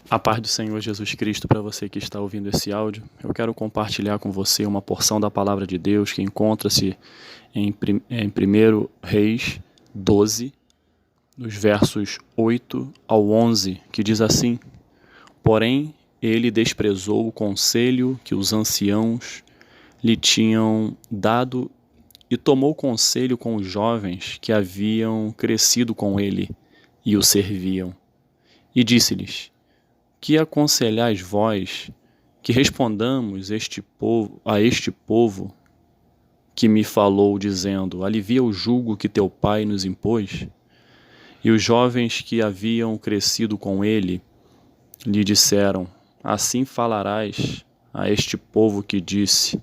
A paz do Senhor Jesus Cristo para você que está ouvindo esse áudio. Eu quero compartilhar com você uma porção da palavra de Deus que encontra-se em 1 Reis 12, dos versos 8 ao 11, que diz assim: Porém, ele desprezou o conselho que os anciãos lhe tinham dado e tomou conselho com os jovens que haviam crescido com ele e o serviam. E disse-lhes: Que aconselhais vós que respondamos a este povo que me falou, dizendo: Alivia o jugo que teu pai nos impôs? E os jovens que haviam crescido com ele lhe disseram: Assim falarás a este povo que disse: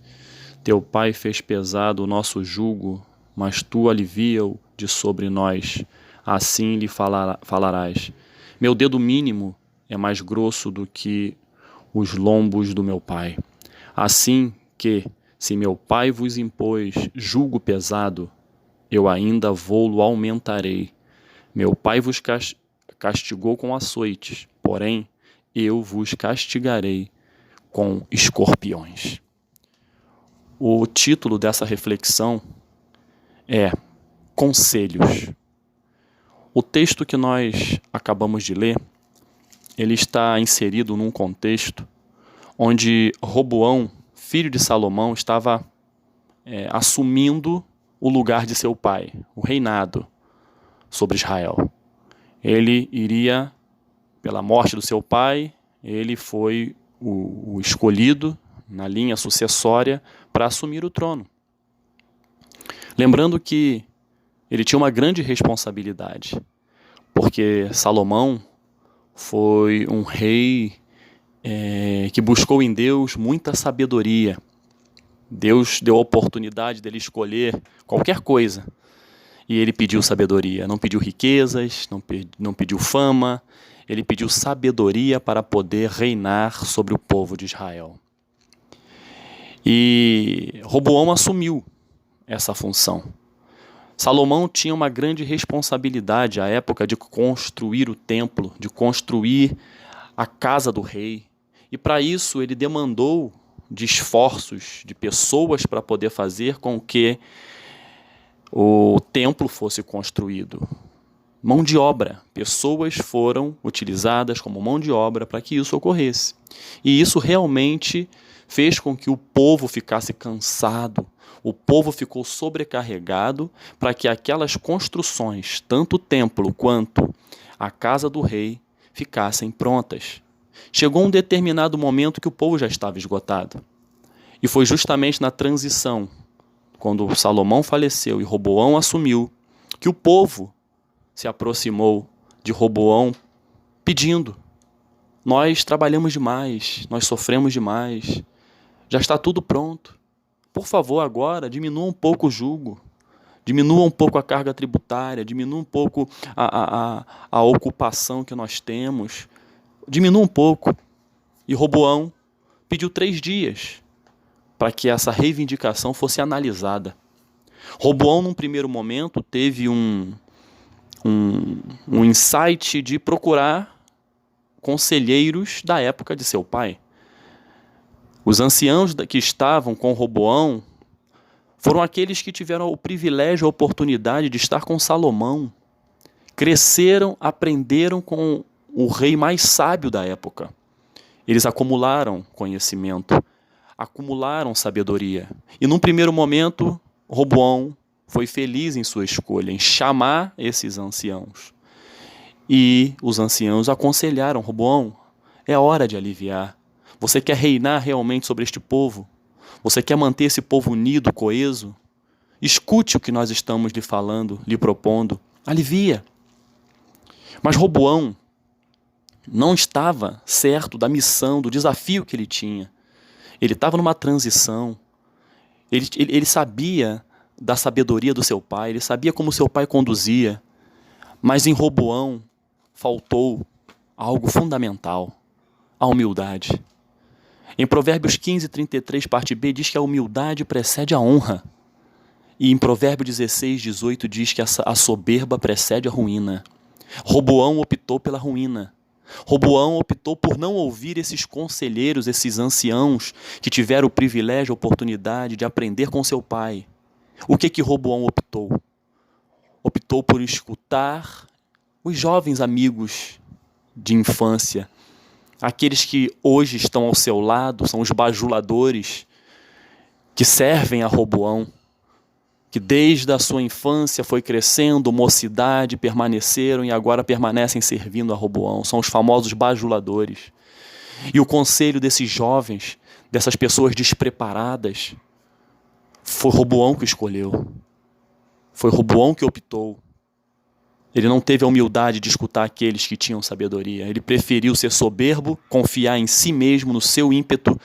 Teu pai fez pesado o nosso jugo, mas tu alivia-o de sobre nós. Assim lhe falarás: Meu dedo mínimo é mais grosso do que os lombos do meu pai. Assim que, se meu pai vos impôs jugo pesado, eu ainda vou-lo aumentarei. Meu pai vos castigou com açoites, porém eu vos castigarei com escorpiões. O título dessa reflexão é Conselhos. O texto que nós acabamos de ler, ele está inserido num contexto onde Roboão, filho de Salomão, estava assumindo o lugar de seu pai, o reinado sobre Israel. Ele iria, pela morte do seu pai, ele foi o escolhido na linha sucessória para assumir o trono. Lembrando que ele tinha uma grande responsabilidade, porque Salomão foi um rei que buscou em Deus muita sabedoria. Deus deu a oportunidade dele escolher qualquer coisa, e ele pediu sabedoria. Não pediu riquezas, não pediu fama, ele pediu sabedoria para poder reinar sobre o povo de Israel. E Roboão assumiu essa função. Salomão tinha uma grande responsabilidade à época de construir o templo, de construir a casa do rei. E para isso ele demandou de esforços de pessoas para poder fazer com que o templo fosse construído. Mão de obra. Pessoas foram utilizadas como mão de obra para que isso ocorresse. E isso realmente fez com que o povo ficasse cansado. O povo ficou sobrecarregado para que aquelas construções, tanto o templo quanto a casa do rei, ficassem prontas. Chegou um determinado momento que o povo já estava esgotado. E foi justamente na transição, quando Salomão faleceu e Roboão assumiu, que o povo se aproximou de Roboão pedindo: Nós trabalhamos demais, nós sofremos demais, já está tudo pronto. Por favor, agora, diminua um pouco o jugo, diminua um pouco a carga tributária, diminua um pouco a ocupação que nós temos, diminua um pouco. E Roboão pediu 3 dias para que essa reivindicação fosse analisada. Roboão, num primeiro momento, teve um insight de procurar conselheiros da época de seu pai. Os anciãos que estavam com Roboão foram aqueles que tiveram o privilégio, a oportunidade de estar com Salomão. Cresceram, aprenderam com o rei mais sábio da época. Eles acumularam conhecimento, acumularam sabedoria. E num primeiro momento, Roboão foi feliz em sua escolha, em chamar esses anciãos. E os anciãos aconselharam Roboão: é hora de aliviar. Você quer reinar realmente sobre este povo? Você quer manter esse povo unido, coeso? Escute o que nós estamos lhe falando, lhe propondo. Alivia. Mas Roboão não estava certo da missão, do desafio que ele tinha. Ele estava numa transição. Ele sabia da sabedoria do seu pai, ele sabia como seu pai conduzia. Mas em Roboão faltou algo fundamental: a humildade. Em Provérbios 15, 33, parte B, diz que a humildade precede a honra. E em Provérbios 16, 18, diz que a soberba precede a ruína. Roboão optou pela ruína. Roboão optou por não ouvir esses conselheiros, esses anciãos que tiveram o privilégio, a oportunidade de aprender com seu pai. O que Roboão optou? Optou por escutar os jovens amigos de infância, aqueles que hoje estão ao seu lado, são os bajuladores que servem a Roboão, que desde a sua infância foi crescendo, mocidade, permaneceram e agora permanecem servindo a Roboão. São os famosos bajuladores. E o conselho desses jovens, dessas pessoas despreparadas, foi Roboão que escolheu. Foi Roboão que optou. Ele não teve a humildade de escutar aqueles que tinham sabedoria. Ele preferiu ser soberbo, confiar em si mesmo, no seu ímpeto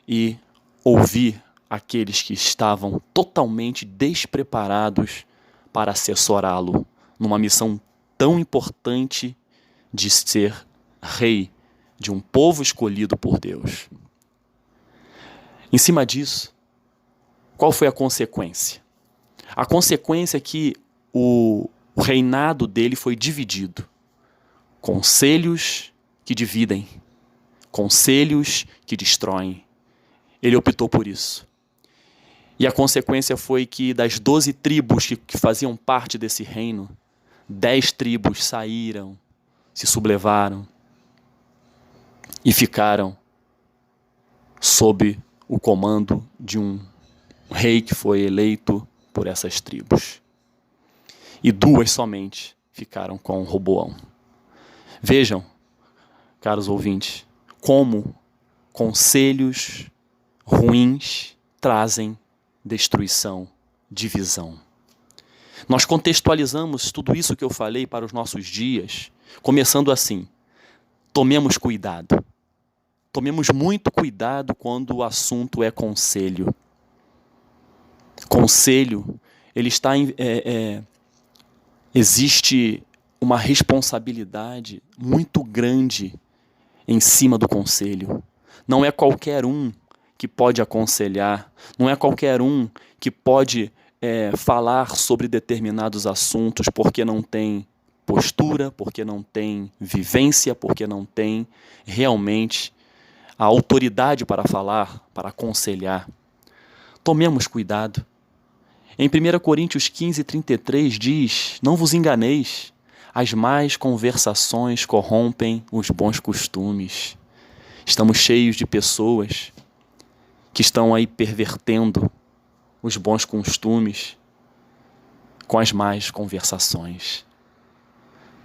e ouvir aqueles que estavam totalmente despreparados para assessorá-lo numa missão tão importante de ser rei de um povo escolhido por Deus. Em cima disso, qual foi a consequência? A consequência é que o reinado dele foi dividido. Conselhos que dividem, conselhos que destroem. Ele optou por isso. E a consequência foi que das 12 tribos que faziam parte desse reino, 10 tribos saíram, se sublevaram e ficaram sob o comando de um rei que foi eleito por essas tribos. E 2 somente ficaram com Roboão. Vejam, caros ouvintes, como conselhos ruins trazem destruição, divisão. Nós contextualizamos tudo isso que eu falei para os nossos dias, começando assim: tomemos cuidado. Tomemos muito cuidado quando o assunto é conselho. Conselho, ele está existe uma responsabilidade muito grande em cima do conselho. Não é qualquer um que pode aconselhar, não é qualquer um que pode falar sobre determinados assuntos porque não tem postura, porque não tem vivência, porque não tem realmente a autoridade para falar, para aconselhar. Tomemos cuidado. Em 1 Coríntios 15:33 diz: não vos enganeis, as más conversações corrompem os bons costumes. Estamos cheios de pessoas que estão aí pervertendo os bons costumes com as más conversações.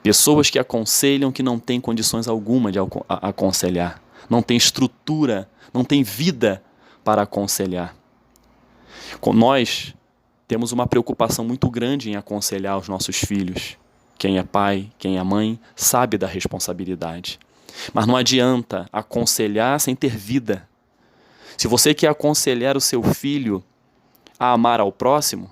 Pessoas que aconselham que não têm condições alguma de aconselhar, não têm estrutura, não têm vida para aconselhar. Nós temos uma preocupação muito grande em aconselhar os nossos filhos. Quem é pai, quem é mãe, sabe da responsabilidade. Mas não adianta aconselhar sem ter vida. Se você quer aconselhar o seu filho a amar ao próximo,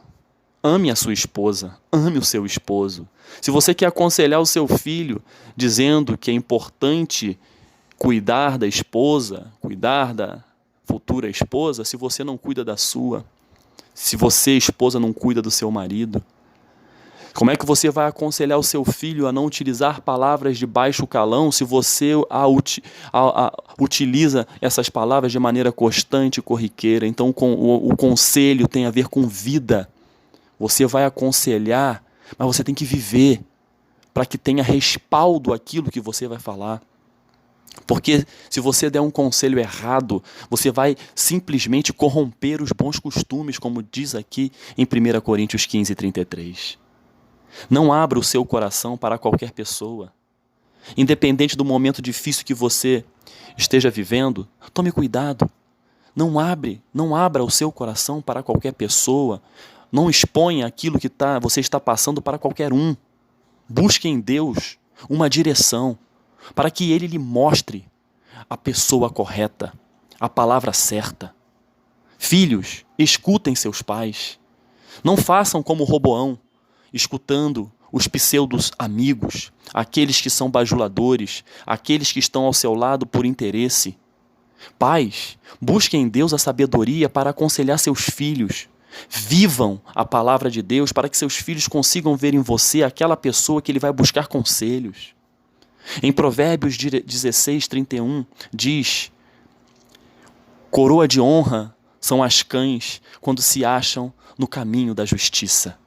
ame a sua esposa, ame o seu esposo. Se você quer aconselhar o seu filho dizendo que é importante cuidar da esposa, cuidar da futura esposa, se você não cuida da sua, se você, esposa, não cuida do seu marido, como é que você vai aconselhar o seu filho a não utilizar palavras de baixo calão se você utiliza essas palavras de maneira constante e corriqueira? Então, o conselho tem a ver com vida. Você vai aconselhar, mas você tem que viver para que tenha respaldo aquilo que você vai falar. Porque se você der um conselho errado, você vai simplesmente corromper os bons costumes, como diz aqui em 1 Coríntios 15:33. Não abra o seu coração para qualquer pessoa. Independente do momento difícil que você esteja vivendo, tome cuidado. Não abra o seu coração para qualquer pessoa. Não exponha aquilo que você está passando para qualquer um. Busque em Deus uma direção, para que Ele lhe mostre a pessoa correta, a palavra certa. Filhos, escutem seus pais. Não façam como Roboão, escutando os pseudos amigos, aqueles que são bajuladores, aqueles que estão ao seu lado por interesse. Pais, busquem em Deus a sabedoria para aconselhar seus filhos. Vivam a palavra de Deus para que seus filhos consigam ver em você aquela pessoa que ele vai buscar conselhos. Em Provérbios 16:31 diz: coroa de honra são as cães quando se acham no caminho da justiça.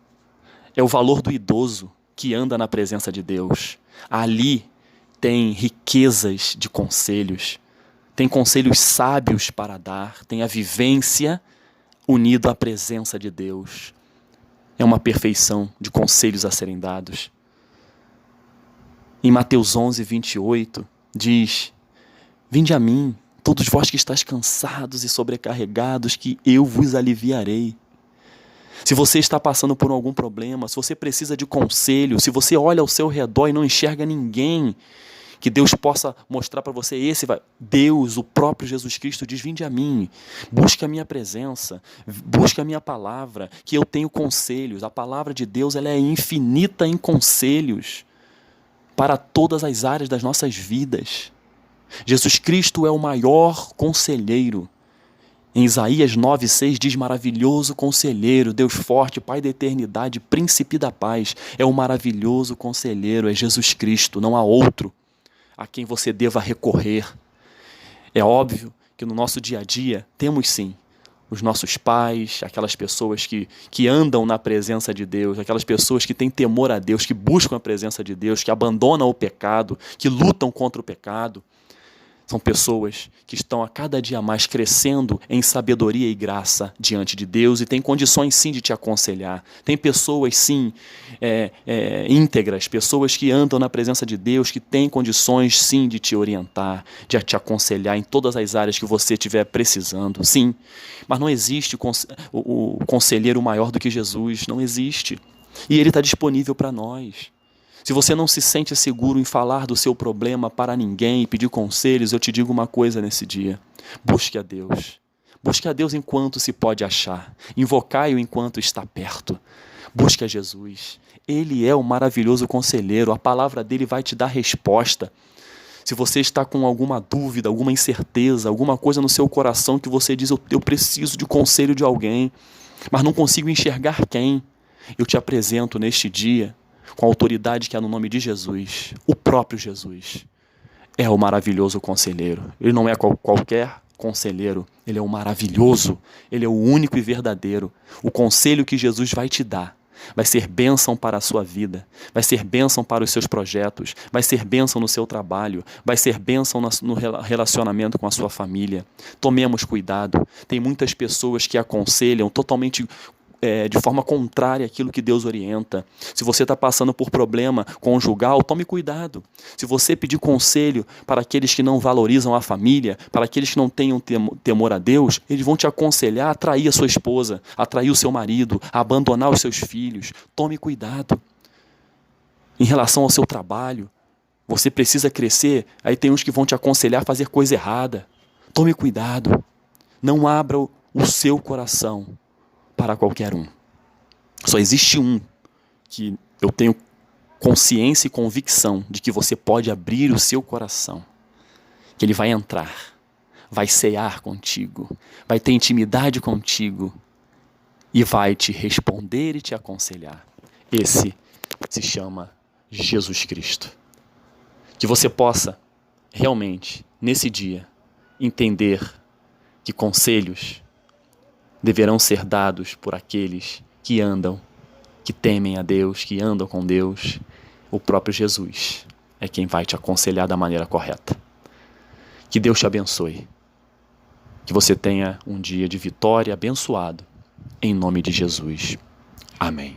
É o valor do idoso que anda na presença de Deus. Ali tem riquezas de conselhos, tem conselhos sábios para dar, tem a vivência unida à presença de Deus. É uma perfeição de conselhos a serem dados. Em Mateus 11:28 diz: vinde a mim, todos vós que estáis cansados e sobrecarregados, que eu vos aliviarei. Se você está passando por algum problema, se você precisa de conselho, se você olha ao seu redor e não enxerga ninguém que Deus possa mostrar para você, Deus, o próprio Jesus Cristo diz: vinde a mim, busque a minha presença, busque a minha palavra, que eu tenho conselhos. A palavra de Deus, ela é infinita em conselhos para todas as áreas das nossas vidas. Jesus Cristo é o maior conselheiro. Em Isaías 9:6 diz: maravilhoso conselheiro, Deus forte, Pai da eternidade, príncipe da paz. É o maravilhoso conselheiro, é Jesus Cristo, não há outro a quem você deva recorrer. É óbvio que no nosso dia a dia temos sim os nossos pais, aquelas pessoas que andam na presença de Deus, aquelas pessoas que têm temor a Deus, que buscam a presença de Deus, que abandonam o pecado, que lutam contra o pecado. São pessoas que estão a cada dia mais crescendo em sabedoria e graça diante de Deus e têm condições sim de te aconselhar. Tem pessoas sim íntegras, pessoas que andam na presença de Deus, que têm condições sim de te orientar, de te aconselhar em todas as áreas que você estiver precisando. Sim, mas não existe o conselheiro maior do que Jesus, não existe. E Ele está disponível para nós. Se você não se sente seguro em falar do seu problema para ninguém e pedir conselhos, eu te digo uma coisa nesse dia: busque a Deus. Busque a Deus enquanto se pode achar. Invocai-o enquanto está perto. Busque a Jesus. Ele é o maravilhoso conselheiro. A palavra dele vai te dar resposta. Se você está com alguma dúvida, alguma incerteza, alguma coisa no seu coração que você diz: eu preciso de conselho de alguém, mas não consigo enxergar quem, eu te apresento neste dia, com a autoridade que há no nome de Jesus, o próprio Jesus é o maravilhoso conselheiro. Ele não é qualquer conselheiro, ele é o maravilhoso, ele é o único e verdadeiro. O conselho que Jesus vai te dar vai ser bênção para a sua vida, vai ser bênção para os seus projetos, vai ser bênção no seu trabalho, vai ser bênção no relacionamento com a sua família. Tomemos cuidado, tem muitas pessoas que aconselham totalmente de forma contrária àquilo que Deus orienta. Se você está passando por problema conjugal, tome cuidado. Se você pedir conselho para aqueles que não valorizam a família, para aqueles que não tenham temor a Deus, eles vão te aconselhar a trair a sua esposa, a trair o seu marido, a abandonar os seus filhos. Tome cuidado. Em relação ao seu trabalho, você precisa crescer, aí tem uns que vão te aconselhar a fazer coisa errada. Tome cuidado. Não abra o seu coração para qualquer um. Só existe um que eu tenho consciência e convicção de que você pode abrir o seu coração, que ele vai entrar, vai cear contigo, vai ter intimidade contigo e vai te responder e te aconselhar. Esse se chama Jesus Cristo. Que você possa realmente, nesse dia, entender que conselhos deverão ser dados por aqueles que andam, que temem a Deus, que andam com Deus. O próprio Jesus é quem vai te aconselhar da maneira correta. Que Deus te abençoe. Que você tenha um dia de vitória abençoado. Em nome de Jesus. Amém.